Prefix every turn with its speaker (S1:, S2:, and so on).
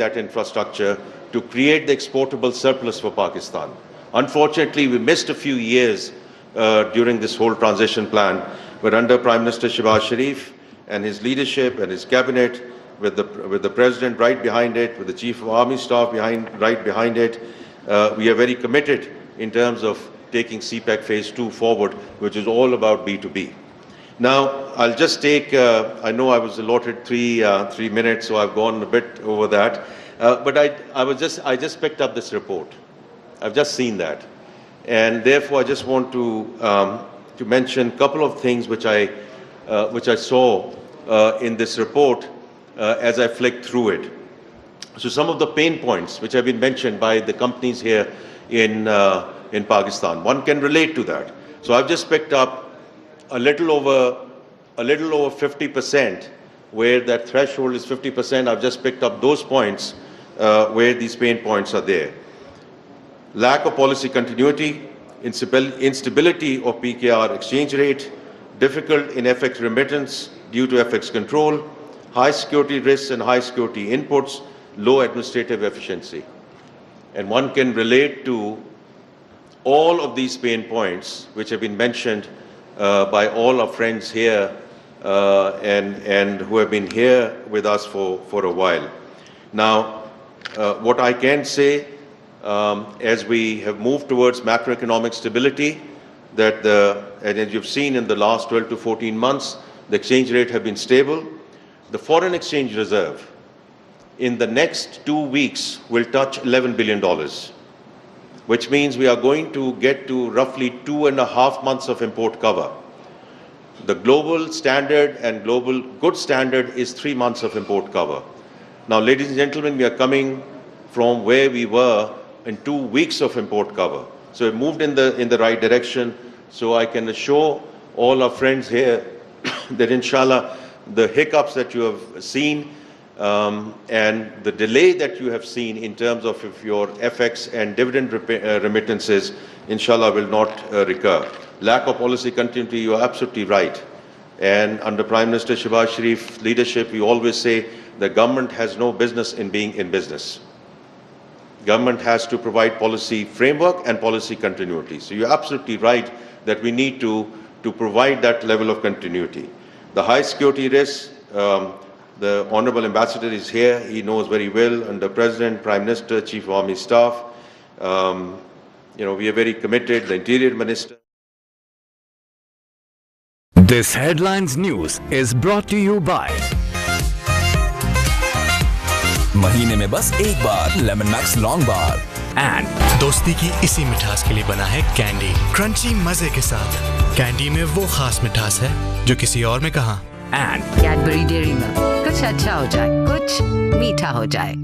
S1: that infrastructure to create the exportable surplus for Pakistan. Unfortunately, we missed a few years during this whole transition plan, but under Prime Minister Shehbaz Sharif and his leadership and his cabinet, with the President right behind it, with the Chief of Army Staff right behind it, we are very committed in terms of taking CPEC Phase 2 forward, which is all about B2B. Now, I'll just take, I know I was allotted three minutes, so I've gone a bit over that, but I just picked up this report. I've just seen that. And therefore, I just want to mention a couple of things which I saw in this report as I flicked through it. So some of the pain points which have been mentioned by the companies here in Pakistan, one can relate to that. So I've just picked up a little over 50%, where that threshold is 50%. I've just picked up those points where these pain points are there. Lack of policy continuity, instability of PKR exchange rate, difficult in FX remittance due to FX control, high security risks and high security inputs, low administrative efficiency. And one can relate to all of these pain points which have been mentioned by all our friends here and who have been here with us for a while. Now, what I can say, as we have moved towards macroeconomic stability, that and as you've seen in the last 12 to 14 months, the exchange rate have been stable. The foreign exchange reserve in the next 2 weeks will touch $11 billion, which means we are going to get to roughly 2.5 months of import cover. The global standard and global good standard is 3 months of import cover. Now, ladies and gentlemen, we are coming from where we were in 2 weeks of import cover. So we moved in the right direction. So I can assure all our friends here that inshallah, the hiccups that you have seen and the delay that you have seen in terms of your FX and dividend remittances, inshallah, will not recur. Lack of policy continuity, you are absolutely right. And under Prime Minister Shehbaz Sharif's leadership, we always say the government has no business in being in business. Government has to provide policy framework and policy continuity. So you're absolutely right that we need to provide that level of continuity. The high security risks, the Honorable Ambassador is here. He knows very well, under President, Prime Minister, Chief of Army Staff. We are very committed, the Interior Minister.
S2: This Headlines News is brought to you by
S3: महीने में बस एक बार lemon max long bar
S2: and
S4: दोस्ती की इसी मिठास के लिए बना है कैंडी, क्रंची मजे के साथ। कैंडी में वो खास मिठास है जो किसी और में कहाँ।
S2: and
S5: कैडबरी डेयरी मिल्क, कुछ अच्छा हो जाए, कुछ मीठा हो जाए।